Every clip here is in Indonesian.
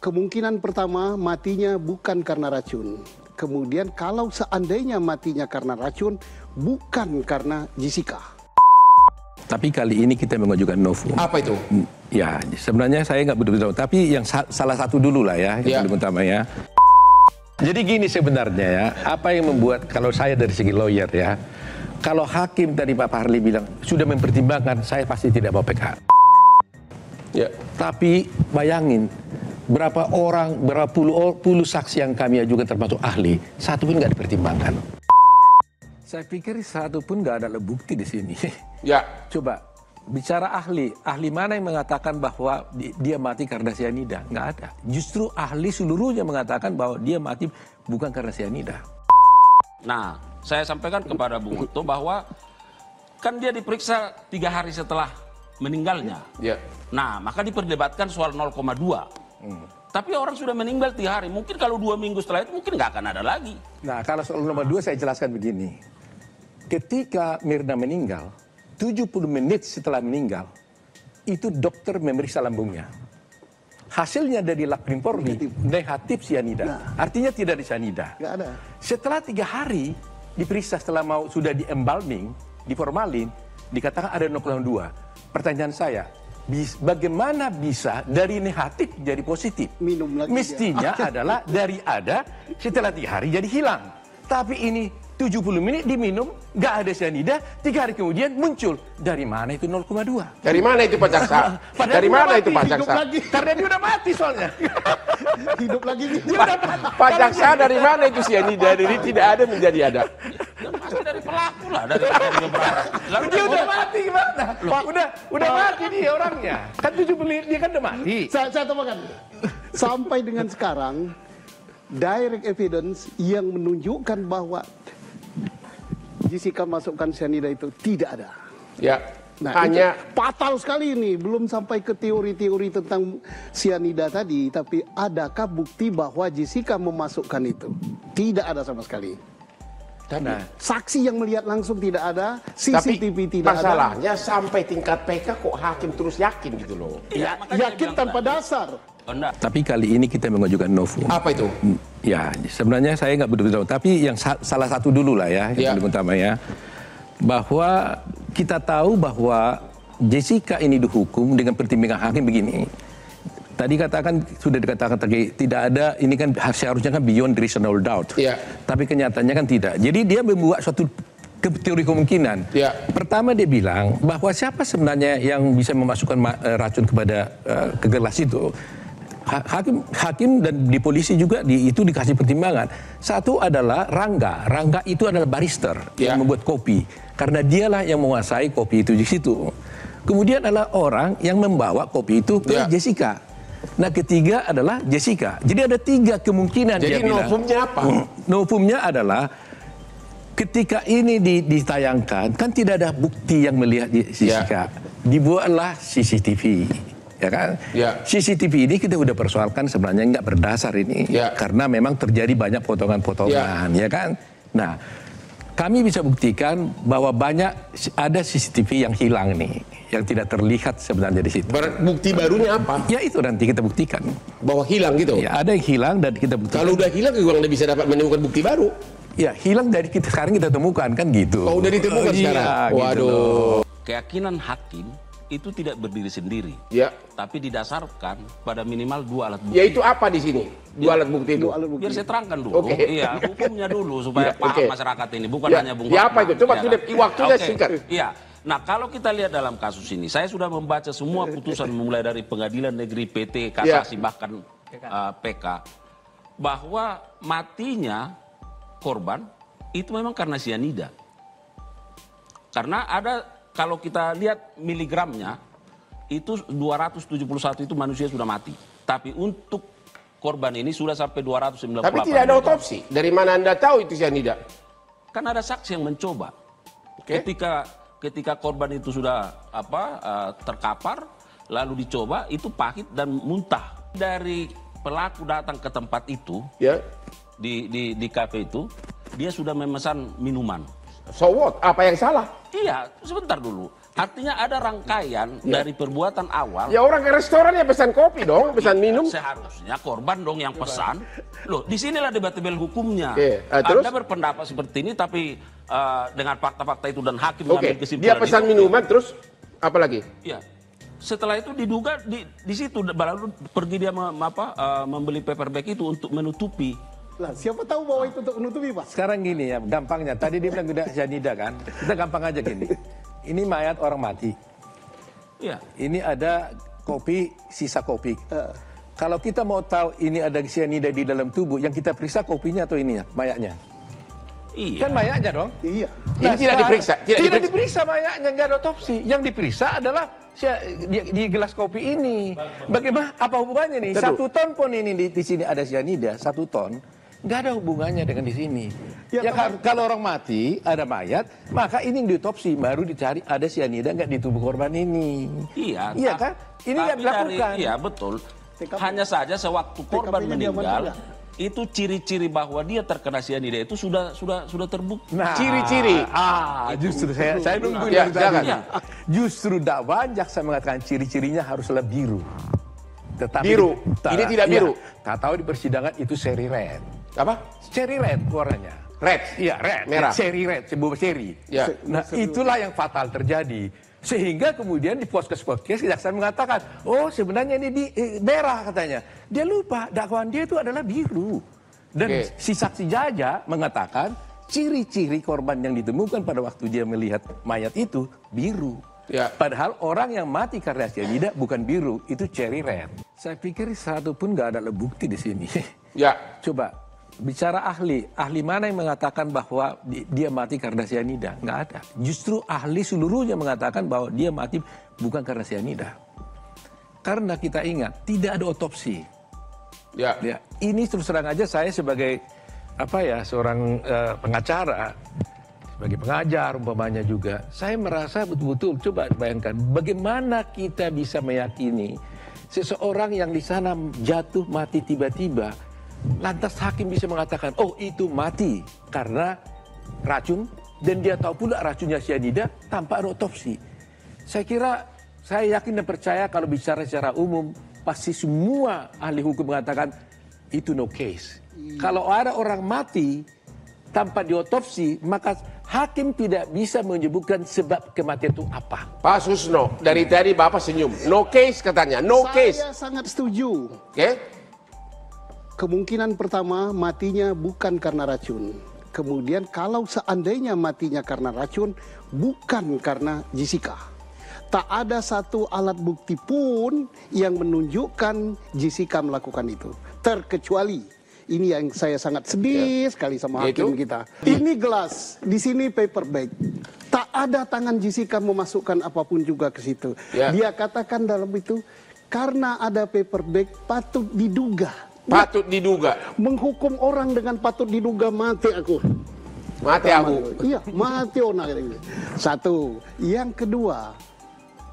Kemungkinan pertama matinya bukan karena racun. Kemudian kalau seandainya matinya karena racun, bukan karena Jessica. Tapi kali ini kita mengajukan novum. Apa itu? Ya, sebenarnya saya nggak betul-betul tahu. Tapi yang salah satu dulu lah ya, yang paling utama ya. Jadi gini sebenarnya ya, apa yang membuat kalau saya dari segi lawyer ya, kalau hakim tadi Pak Fahri bilang sudah mempertimbangkan, saya pasti tidak mau PK. Ya. Tapi bayangin, berapa orang, berapa puluh saksi yang kami ajukan termasuk ahli, satu pun nggak dipertimbangkan. Saya pikir satu pun nggak ada bukti di sini. Ya. Coba bicara ahli mana yang mengatakan bahwa dia mati karena cyanida? Nggak ada. Justru ahli seluruhnya mengatakan bahwa dia mati bukan karena cyanida. Nah, saya sampaikan kepada Bung Otto bahwa kan dia diperiksa 3 hari setelah meninggalnya. Ya. Nah, maka diperdebatkan soal 0,2. Tapi orang sudah meninggal 3 hari. Mungkin kalau 2 minggu setelah itu mungkin nggak akan ada lagi. Nah, kalau soal nomor 2 saya jelaskan begini. Ketika Mirna meninggal, 70 menit setelah meninggal, itu dokter memeriksa lambungnya. Hasilnya dari Laprim Polri negatif cyanida. Artinya tidak ada cyanida. Nggak ada. Setelah 3 hari diperiksa setelah sudah di embalming, di formalin, dikatakan ada 0,2. Pertanyaan saya, bagaimana bisa dari negatif jadi positif? Minum lagi. Mestinya adalah dari ada setelah 3 hari jadi hilang. Tapi ini 70 menit diminum, nggak ada cyanida, 3 hari kemudian muncul. Dari mana itu 0,2? Dari mana itu Pak Jaksa? Dari mana itu Pak Jaksa? Karena dia udah mati soalnya. Hidup lagi. Pak Jaksa dari mana itu cyanida? Dari tidak ada menjadi ada. Pasti dari pelaku lah. Dari Lalu dia udah mati gimana? Udah mati dia orangnya. Kan 70 menit dia kan udah mati. Saya tambahkan. Sampai dengan sekarang, direct evidence yang menunjukkan bahwa Jessica masukkan cyanida itu tidak ada. Ya. Nah, hanya fatal sekali ini. Belum sampai ke teori-teori tentang cyanida tadi, tapi adakah bukti bahwa Jessica memasukkan itu? Tidak ada sama sekali. Nah, Saksi yang melihat langsung tidak ada, CCTV tidak ada. masalahnya sampai tingkat PK kok hakim terus yakin gitu loh. Ya, yakin tanpa dasar. tapi kali ini kita mengajukan novum. Apa itu? Ya, sebenarnya saya nggak betul-betul tahu. Tapi yang salah satu dulu lah ya, yang paling utama ya. Bahwa kita tahu bahwa Jessica ini dihukum dengan pertimbangan hakim begini. Tadi sudah dikatakan tadi tidak ada, ini kan seharusnya kan beyond reasonable doubt. Ya. Tapi kenyataannya kan tidak. Jadi dia membuat suatu teori kemungkinan. Ya. Pertama dia bilang bahwa siapa sebenarnya yang bisa memasukkan racun kepada ke gelas itu. Hakim dan di polisi juga itu dikasih pertimbangan. Satu adalah Rangga itu adalah barister yang membuat kopi. Karena dialah yang menguasai kopi itu di situ. Kemudian adalah orang yang membawa kopi itu ke Jessica. Nah, ketiga adalah Jessica. Jadi ada 3 kemungkinan. Jadi novumnya apa? Novumnya adalah ketika ini ditayangkan, kan tidak ada bukti yang melihat Jessica. Dibuatlah CCTV. Ya kan? Ya. CCTV ini kita udah persoalkan sebenarnya nggak berdasar ini. Ya. Karena memang terjadi banyak potongan-potongan. Ya kan? Nah, kami bisa buktikan bahwa ada CCTV yang hilang nih, yang tidak terlihat sebenarnya di situ. Bukti barunya apa? Ya itu nanti kita buktikan. Bahwa hilang gitu? Ya, ada yang hilang dan kita buktikan. Kalau udah hilang juga nggak bisa dapat menemukan bukti baru? Ya, hilang dari sekarang kita temukan kan gitu. Oh, udah ditemukan sekarang? Waduh. Gitu. Keyakinan hakim itu tidak berdiri sendiri. Ya. Tapi didasarkan pada minimal 2 alat bukti. Yaitu apa di sini? 2 alat bukti itu? Biar saya terangkan dulu. Iya, hukumnya dulu supaya paham masyarakat ini, bukan hanya Bung Ya apa itu? Coba waktunya singkat. Iya. Nah, kalau kita lihat dalam kasus ini, saya sudah membaca semua putusan mulai dari Pengadilan Negeri, PT, Kasasi, bahkan PK, bahwa matinya korban itu memang karena cyanida. Karena ada, kalau kita lihat miligramnya, itu 271 itu manusia sudah mati. Tapi untuk korban ini sudah sampai 298. Tapi tidak ada otopsi. Dari mana Anda tahu itu cyanida? Kan ada saksi yang mencoba. Ketika korban itu sudah terkapar, lalu dicoba, itu pahit dan muntah. Dari pelaku datang ke tempat itu, di kafe itu, dia sudah memesan minuman. So what? Apa yang salah? Iya, sebentar dulu. Artinya ada rangkaian dari perbuatan awal. Ya orang ke restoran ya pesan kopi dong, pesan minum. Seharusnya korban dong yang pesan. Loh, disinilah debatable hukumnya. Terus? Anda berpendapat seperti ini, tapi dengan fakta-fakta itu dan hakim Oke, mengambil kesimpulan. dia pesan minuman terus apa lagi? Ya. Setelah itu diduga di situ baru pergi dia membeli paper bag itu untuk menutupi. Lah, siapa tahu bahwa itu untuk menutupi, Pak? Sekarang gini ya, gampangnya. Tadi dia bilang tidak cyanida kan. Kita gampang aja gini. Ini mayat orang mati. Iya. Ini ada kopi, sisa kopi. Kalau kita mau tahu ini ada cyanida di dalam tubuh, yang kita periksa kopinya atau ininya, mayatnya? Iya. Kan mayatnya dong. Iya. Ini tidak diperiksa. Tidak diperiksa mayatnya, nggak ada otopsi. Yang diperiksa adalah di gelas kopi ini. Bagaimana? Apa hubungannya nih? Tentu. 1 ton pun ini di sini ada cyanida, 1 ton. Nggak ada hubungannya dengan di sini. Ya, Kalau orang mati, ada mayat, maka ini yang diotopsi, baru dicari ada cyanida nggak di tubuh korban ini. Iya. Iya kan? Ini yang dilakukan. Iya betul. Hanya saja sewaktu korban TKP-nya dia meninggal, mana? itu ciri-ciri bahwa dia terkena cyanida itu sudah terbukti. Nah, Ciri-ciri. Justru saya nunggu Ya, yang jangan. tadi. Justru dakwaan jaksa mengatakan ciri-cirinya haruslah biru. Tetapi Biru. Ini tidak biru. Tak tahu di persidangan itu cherry red. Apa? Cherry red warnanya. Red. Iya, red. Merah. Cherry red, sebuah cherry. Ya. Nah, itulah yang fatal terjadi. Sehingga kemudian di podcast jaksa mengatakan, oh sebenarnya ini merah katanya. Dia lupa dakwaan dia itu adalah biru. Dan si saksi Jaja mengatakan ciri-ciri korban yang ditemukan pada waktu dia melihat mayat itu biru. Ya. Padahal orang yang mati karena cyanida bukan biru, itu cherry red. Saya pikir satu pun nggak ada bukti di sini. Ya. Coba bicara ahli mana yang mengatakan bahwa dia mati karena cyanida? Nggak ada. Justru ahli seluruhnya mengatakan bahwa dia mati bukan karena cyanida. Karena kita ingat tidak ada otopsi. Ya. Ya, ini terus terang aja saya sebagai seorang pengacara, sebagai pengajar umpamanya juga, saya merasa betul-betul coba bayangkan bagaimana kita bisa meyakini seseorang yang di sana jatuh mati tiba-tiba, lantas hakim bisa mengatakan, oh itu mati karena racun dan dia tahu pula racunnya cyanida tanpa ada otopsi. Saya yakin dan percaya kalau bicara secara umum pasti semua ahli hukum mengatakan itu no case. Kalau ada orang mati tanpa diotopsi, maka hakim tidak bisa menyebutkan sebab kematian itu apa. Pak Susno, dari tadi Bapak senyum. No case katanya, no case. Saya sangat setuju. Oke? Kemungkinan pertama matinya bukan karena racun. Kemudian kalau seandainya matinya karena racun, bukan karena Jessica. Tak ada satu alat bukti pun yang menunjukkan Jessica melakukan itu. Terkecuali, ini yang saya sangat sedih sekali sama hakim kita. Ini gelas, di sini paper bag. Tak ada tangan Jessica memasukkan apapun juga ke situ. Dia katakan dalam itu, karena ada paper bag patut diduga. Patut diduga. Menghukum orang dengan patut diduga, mati aku. Mati aku. Iya, mati ona. Satu. Yang kedua,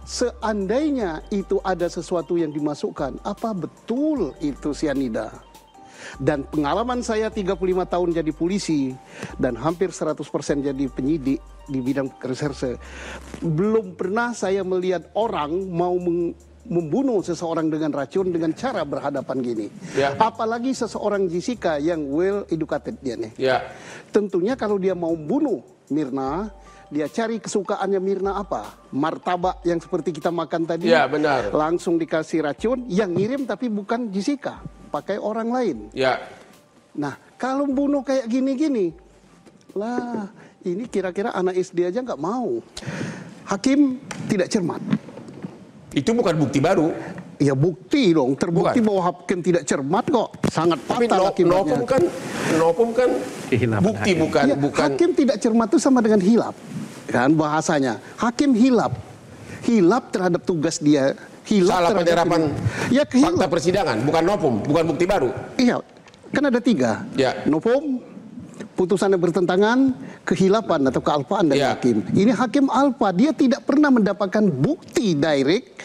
seandainya itu ada sesuatu yang dimasukkan, apa betul itu cyanida? Dan pengalaman saya 35 tahun jadi polisi dan hampir 100% jadi penyidik di bidang reserse, belum pernah saya melihat orang mau membunuh seseorang dengan racun dengan cara berhadapan gini. Apalagi seseorang Jessica yang well educated dia nih. Tentunya kalau dia mau bunuh Mirna, dia cari kesukaannya Mirna apa? Martabak yang seperti kita makan tadi. Ya, benar. Langsung dikasih racun, yang ngirim tapi bukan Jessica, pakai orang lain. Ya. Nah, kalau bunuh kayak gini-gini, lah ini kira-kira anak SD aja nggak mau. Hakim tidak cermat. Itu bukan bukti baru. Ya bukti dong, terbukti Bukan. bahwa hakim tidak cermat kok. Sangat Tapi fatal akibatnya. Nopum kan Kehilapan bukti hakim. bukan Ya, bukan. hakim tidak cermat itu sama dengan hilap. Kan bahasanya. Hakim hilap. Hilap terhadap tugas dia. Hilap Salah terhadap penyerapan ini. Ya fakta kehilap. persidangan, bukan nopum, bukan bukti baru. Iya. Kan ada 3. Ya. Novum, putusan yang bertentangan, kehilapan atau kealpaan dari Ya. hakim. Ini hakim alfa, dia tidak pernah mendapatkan bukti direct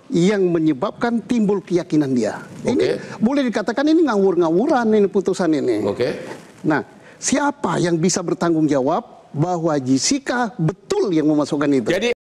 yang menyebabkan timbul keyakinan dia. Ini boleh dikatakan ini ngawur-ngawuran ini putusan ini. Oke. Nah, siapa yang bisa bertanggung jawab bahwa Jessica betul yang memasukkan itu. Jadi